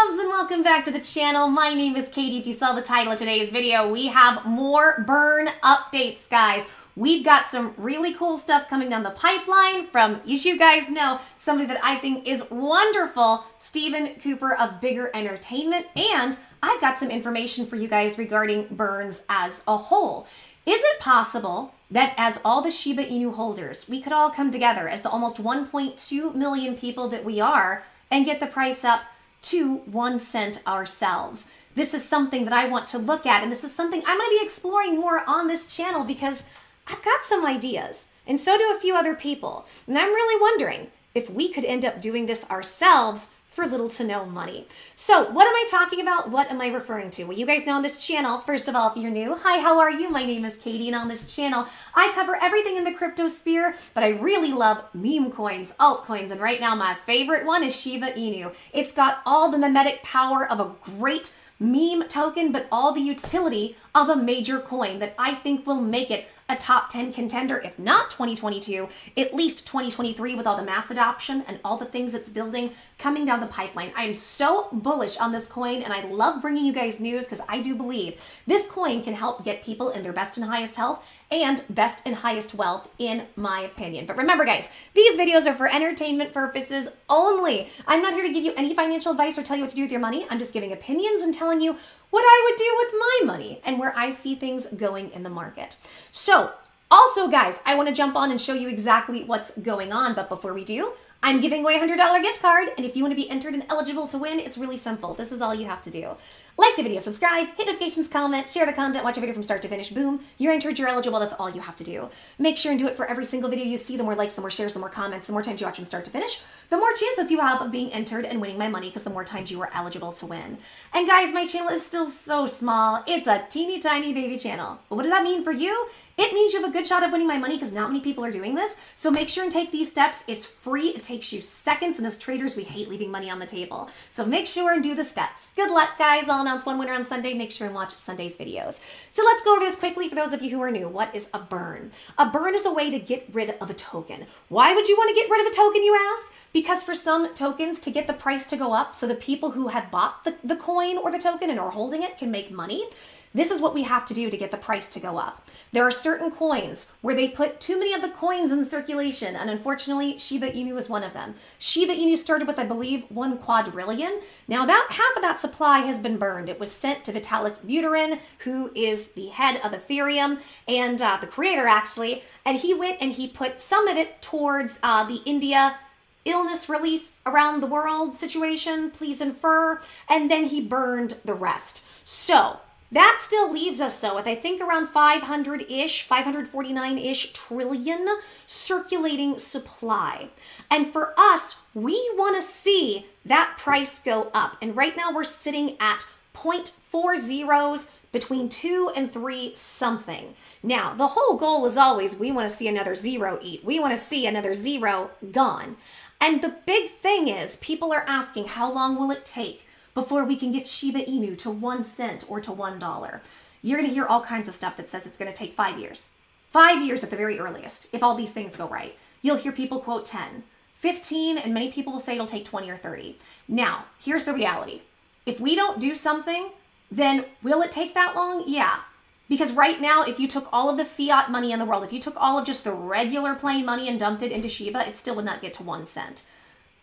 loves, and welcome back to the channel. My name is Katie. If you saw the title of today's video, we have more burn updates, guys. We've got some really cool stuff coming down the pipeline from, as you guys know, somebody that I think is wonderful, Stephen Cooper of Bigger Entertainment, and I've got some information for you guys regarding burns as a whole. Is it possible that as all the Shiba Inu holders, we could all come together as the almost 1.2 million people that we are and get the price up to 1 cent ourselves? This is something that I want to look at, and this is something I'm going to be exploring more on this channel because I've got some ideas, and so do a few other people. And I'm really wondering if we could end up doing this ourselves for little to no money. So what am I talking about? What am I referring to? Well, you guys know on this channel, first of all, if you're new, hi, how are you? My name is Katie, and on this channel, I cover everything in the crypto sphere, but I really love meme coins, altcoins, and right now my favorite one is Shiba Inu. It's got all the mimetic power of a great meme token, but all the utility of a major coin that I think will make it a top 10 contender, if not 2022, at least 2023, with all the mass adoption and all the things it's building coming down the pipeline. I am so bullish on this coin, and I love bringing you guys news because I do believe this coin can help get people in their best and highest health and best and highest wealth, in my opinion. But remember, guys, these videos are for entertainment purposes only. I'm not here to give you any financial advice or tell you what to do with your money. I'm just giving opinions and telling you what I would do with my money and where I see things going in the market. So also, guys, I want to jump on and show you exactly what's going on. But before we do, I'm giving away a $100 gift card. And if you want to be entered and eligible to win, it's really simple. This is all you have to do. Like the video, subscribe, hit notifications, comment, share the content, watch a video from start to finish. Boom, you're entered, you're eligible. That's all you have to do. Make sure and do it for every single video you see. The more likes, the more shares, the more comments, the more times you watch from start to finish, the more chances you have of being entered and winning my money, because the more times you are eligible to win. And guys, my channel is still so small. It's a teeny tiny baby channel. But what does that mean for you? It means you have a good shot of winning my money because not many people are doing this. So make sure and take these steps. It's free. It takes you seconds. And as traders, we hate leaving money on the table. So make sure and do the steps. Good luck, guys. I'll announce one winner on Sunday. Make sure and watch Sunday's videos. So let's go over this quickly for those of you who are new. What is a burn? A burn is a way to get rid of a token. Why would you want to get rid of a token, you ask? Because for some tokens, to get the price to go up so the people who have bought the coin or the token and are holding it can make money, this is what we have to do to get the price to go up. There are certain coins where they put too many of the coins in circulation, and unfortunately, Shiba Inu is one of them. Shiba Inu started with, I believe, 1 quadrillion. Now, about half of that supply has been burned. It was sent to Vitalik Buterin, who is the head of Ethereum and the creator, actually, and he went and he put some of it towards the India illness relief around the world situation, please infer, and then he burned the rest. So that still leaves us, so with I think around 500-ish, 549-ish trillion circulating supply. And for us, we want to see that price go up. And right now we're sitting at 0.40s, between 2 and 3 something. Now, the whole goal is always we want to see another zero eat. We want to see another zero gone. And the big thing is people are asking, how long will it take before we can get Shiba Inu to 1 cent or to $1? You're going to hear all kinds of stuff that says it's going to take 5 years. 5 years at the very earliest, if all these things go right. You'll hear people quote 10, 15, and many people will say it'll take 20 or 30. Now, here's the reality. If we don't do something, then will it take that long? Yeah. Because right now, if you took all of the fiat money in the world, if you took all of just the regular plain money and dumped it into Shiba, it still would not get to 1 cent.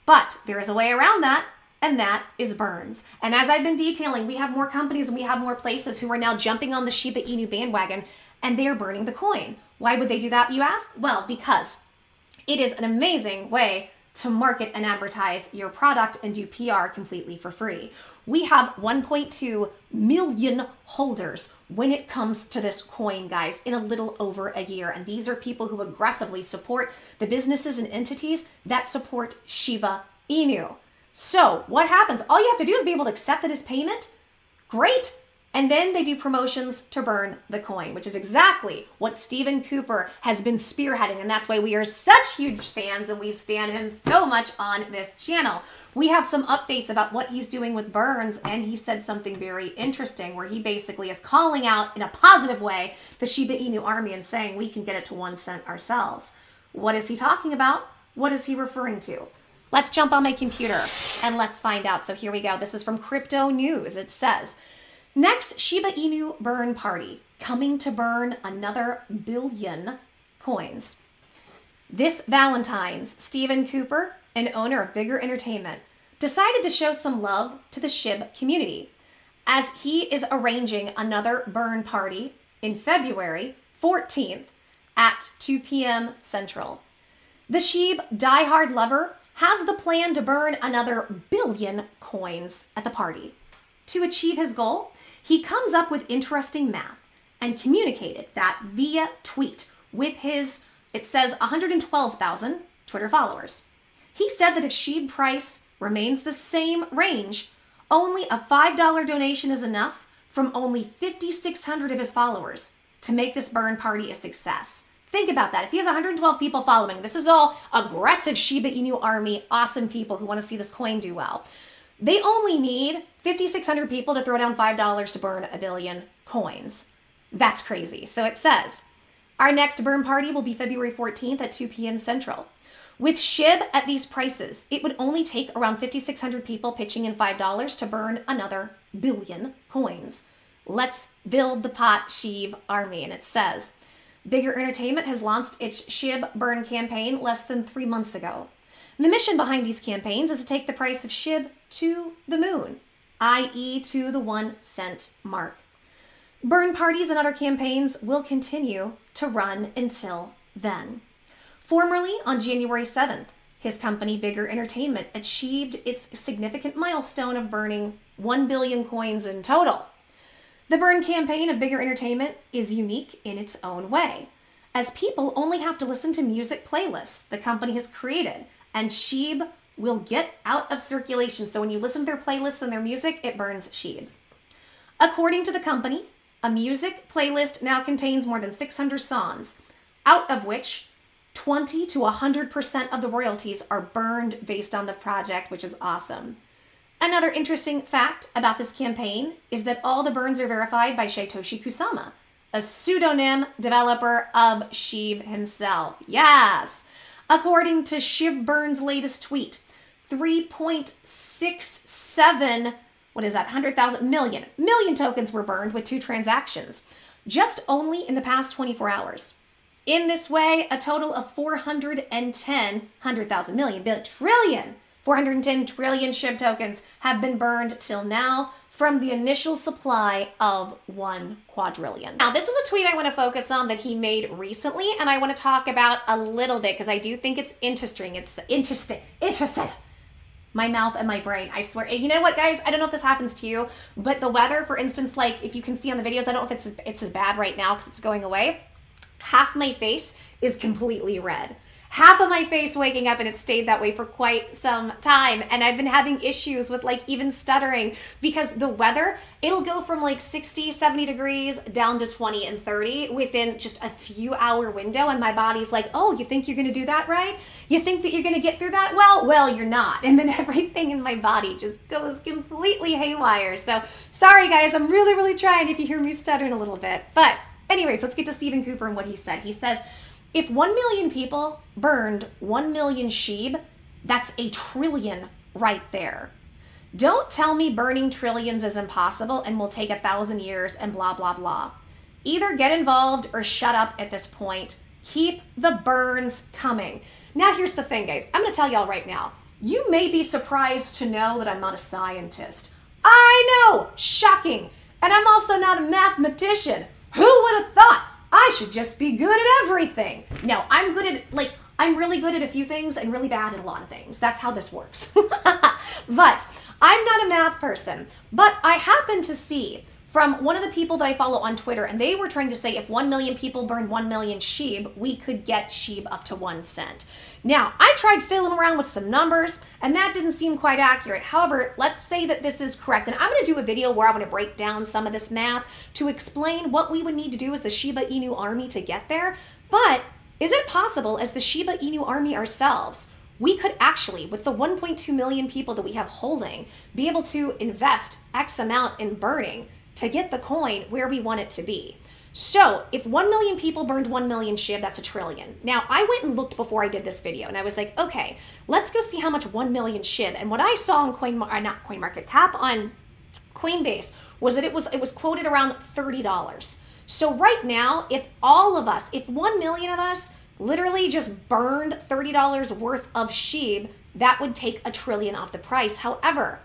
But there is a way around that, and that is burns. And as I've been detailing, we have more companies and we have more places who are now jumping on the Shiba Inu bandwagon, and they are burning the coin. Why would they do that, you ask? Well, because it is an amazing way to market and advertise your product and do PR completely for free. We have 1.2 million holders when it comes to this coin, guys, in a little over a year. And these are people who aggressively support the businesses and entities that support Shiba Inu. So what happens? All you have to do is be able to accept it as payment. Great. And then they do promotions to burn the coin, which is exactly what Stephen Cooper has been spearheading. And that's why we are such huge fans and we stand him so much on this channel. We have some updates about what he's doing with burns, and he said something very interesting where he basically is calling out in a positive way the Shiba Inu army and saying we can get it to 1 cent ourselves. What is he talking about? What is he referring to? Let's jump on my computer and let's find out. So here we go. This is from Crypto News. It says, next Shiba Inu burn party, coming to burn another billion coins. This Valentine's, Stephen Cooper, an owner of Bigger Entertainment, decided to show some love to the SHIB community as he is arranging another burn party in February 14th at 2 p.m. Central. The SHIB diehard lover has the plan to burn another billion coins at the party. To achieve his goal, he comes up with interesting math and communicated that via tweet with his, it says 112,000 Twitter followers. He said that if SHIB price remains the same range, only a $5 donation is enough from only 5,600 of his followers to make this burn party a success. Think about that. If he has 112 people following, this is all aggressive Shiba Inu army, awesome people who want to see this coin do well. They only need 5,600 people to throw down $5 to burn a billion coins. That's crazy. So it says, our next burn party will be February 14th at 2 p.m. Central. With SHIB at these prices, it would only take around 5,600 people pitching in $5 to burn another billion coins. Let's build the pot SHIB army. And it says, Bigger Entertainment has launched its SHIB burn campaign less than 3 months ago. The mission behind these campaigns is to take the price of SHIB to the moon, i.e. to the 1 cent mark. Burn parties and other campaigns will continue to run until then. Formerly, on January 7th, his company Bigger Entertainment achieved its significant milestone of burning 1 billion coins in total. The burn campaign of Bigger Entertainment is unique in its own way, as people only have to listen to music playlists the company has created, and SHIB will get out of circulation. So when you listen to their playlists and their music, it burns SHIB. According to the company, a music playlist now contains more than 600 songs, out of which 20 to 100% of the royalties are burned based on the project, which is awesome. Another interesting fact about this campaign is that all the burns are verified by Satoshi Kusama, a pseudonym developer of SHIB himself. Yes! According to SHIB Burn's latest tweet, 3.67, what is that, 100,000 million tokens were burned with 2 transactions, just only in the past 24 hours. In this way, a total of 410 trillion SHIB tokens have been burned till now from the initial supply of 1 quadrillion. Now, this is a tweet I want to focus on that he made recently, and I want to talk about a little bit because I do think it's interesting. It's interesting. My mouth and my brain, I swear. You know what, guys? I don't know if this happens to you, but the weather, for instance, like if you can see on the videos, I don't know if it's as bad right now because it's going away. Half my face is completely red. Half of my face waking up, and it stayed that way for quite some time. And I've been having issues with like even stuttering because the weather, it'll go from like 60, 70 degrees down to 20 and 30 within just a few hour window. And my body's like, oh, you think you're going to do that, right? You think that you're going to get through that? Well, you're not. And then everything in my body just goes completely haywire. So sorry, guys, I'm really trying if you hear me stuttering a little bit. But anyways, let's get to Stephen Cooper and what he said. He says, if 1 million people burned 1 million SHIB, that's a trillion right there. Don't tell me burning trillions is impossible and will take 1,000 years and blah, blah, blah. Either get involved or shut up at this point. Keep the burns coming. Now, here's the thing, guys. I'm going to tell y'all right now. You may be surprised to know that I'm not a scientist. I know, shocking. And I'm also not a mathematician. Who would have thought? I should just be good at everything. No, I'm really good at a few things and really bad at a lot of things. That's how this works. But I'm not a math person. But I happen to see from one of the people that I follow on Twitter, and they were trying to say if 1 million people burn 1 million SHIB, we could get SHIB up to 1 cent. Now, I tried fiddling around with some numbers, and that didn't seem quite accurate. However, let's say that this is correct, and I'm going to do a video where I'm going to break down some of this math to explain what we would need to do as the Shiba Inu army to get there. But is it possible as the Shiba Inu army ourselves, we could actually, with the 1.2 million people that we have holding, be able to invest X amount in burning to get the coin where we want it to be? So if 1 million people burned 1 million SHIB, that's $1 trillion. Now, I went and looked before I did this video, and I was like, okay, let's go see how much 1 million SHIB. And what I saw on CoinMarketCap, on Coinbase, was that it was quoted around $30. So right now, if 1 million of us literally just burned $30 worth of SHIB, that would take $1 trillion off the price. However,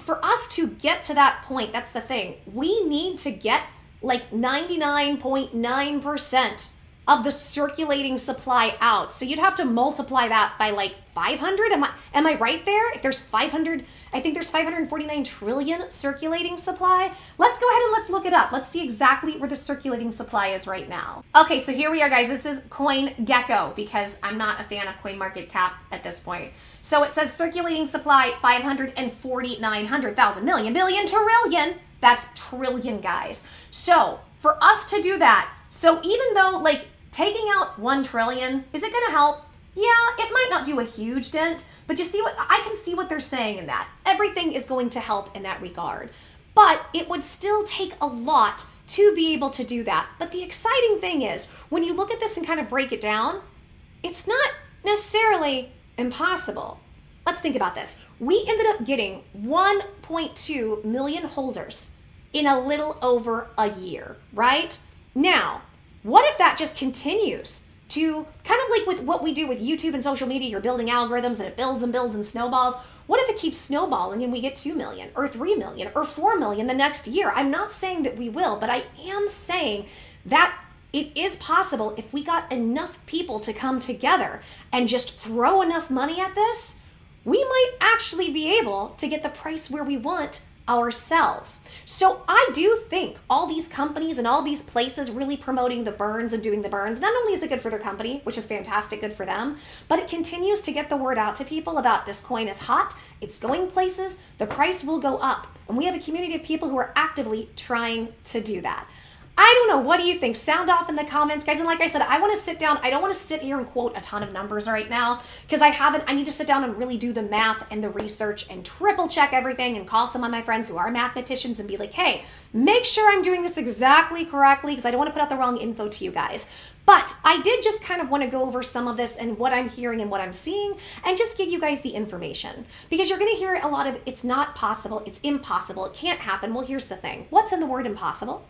for us to get to that point, that's the thing, we need to get like 99.9% of the circulating supply out. So you'd have to multiply that by like 500. Am I right there? If there's 500, I think there's 549 trillion circulating supply. Let's go ahead and let's look it up. Let's see exactly where the circulating supply is right now. Okay, so here we are, guys. This is CoinGecko, because I'm not a fan of CoinMarketCap at this point. So it says circulating supply 549,000 million, billion, trillion. That's trillion, guys. So for us to do that, so even though like taking out 1 trillion, is it gonna help? Yeah, it might not do a huge dent, but you see what, I can see what they're saying in that. Everything is going to help in that regard. But it would still take a lot to be able to do that. But the exciting thing is, when you look at this and kind of break it down, it's not necessarily impossible. Let's think about this. We ended up getting 1.2 million holders in a little over a year, right? Now, what if that just continues to, kind of like with what we do with YouTube and social media, you're building algorithms and it builds and builds and snowballs. What if it keeps snowballing and we get 2 million or 3 million or 4 million the next year? I'm not saying that we will, but I am saying that it is possible if we got enough people to come together and just throw enough money at this, we might actually be able to get the price where we want ourselves. So I do think all these companies and all these places really promoting the burns and doing the burns, not only is it good for their company, which is fantastic, good for them, but it continues to get the word out to people about this coin is hot, it's going places, the price will go up. And we have a community of people who are actively trying to do that. I don't know, what do you think? Sound off in the comments, guys. And like I said, I want to sit down. I don't want to sit here and quote a ton of numbers right now, because I need to sit down and really do the math and the research and triple check everything and call some of my friends who are mathematicians and be like, hey, make sure I'm doing this exactly correctly, because I don't want to put out the wrong info to you guys. But I did just kind of want to go over some of this and what I'm hearing and what I'm seeing, and just give you guys the information, because you're going to hear a lot of, it's not possible, it's impossible, it can't happen. Well, here's the thing. What's in the word impossible?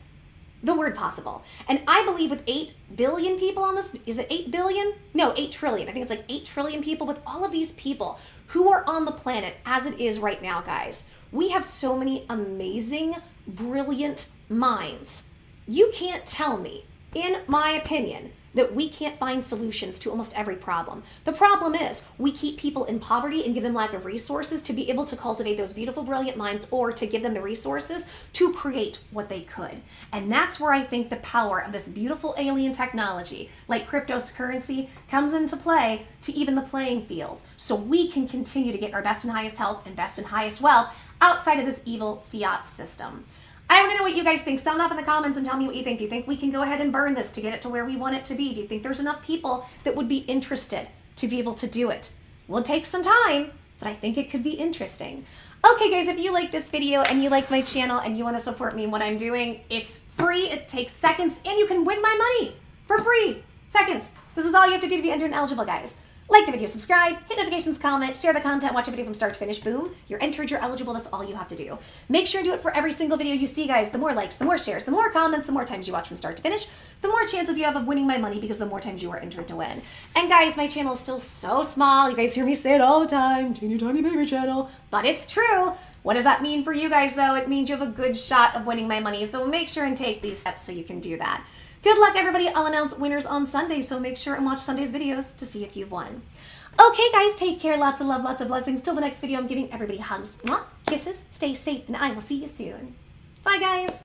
The word possible. And I believe with 8 billion people on this, is it 8 billion? No, 8 trillion. I think it's like 8 trillion people. With all of these people who are on the planet as it is right now, guys, we have so many amazing, brilliant minds. You can't tell me, in my opinion, that we can't find solutions to almost every problem. The problem is we keep people in poverty and give them lack of resources to be able to cultivate those beautiful, brilliant minds, or to give them the resources to create what they could. And that's where I think the power of this beautiful alien technology, like cryptocurrency, comes into play to even the playing field. So we can continue to get our best and highest health and best and highest wealth outside of this evil fiat system. I want to know what you guys think. Sound off in the comments and tell me what you think. Do you think we can go ahead and burn this to get it to where we want it to be? Do you think there's enough people that would be interested to be able to do it? Will take some time, but I think it could be interesting. Okay, guys, if you like this video and you like my channel and you want to support me in what I'm doing, it's free, it takes seconds, and you can win my money for free. Seconds. This is all you have to do to be entered and eligible, guys. Like the video, subscribe, hit notifications, comment, share the content, watch a video from start to finish. Boom, you're entered, you're eligible. That's all you have to do. Make sure to do it for every single video you see, guys. The more likes, the more shares, the more comments, the more times you watch from start to finish, the more chances you have of winning my money, because the more times you are entered to win. And guys, my channel is still so small. You guys hear me say it all the time. Teeny tiny baby channel. But it's true. What does that mean for you guys, though? It means you have a good shot of winning my money. So make sure and take these steps so you can do that. Good luck, everybody. I'll announce winners on Sunday, so make sure and watch Sunday's videos to see if you've won. Okay, guys, take care. Lots of love, lots of blessings. Till the next video, I'm giving everybody hugs, kisses, stay safe, and I will see you soon. Bye, guys.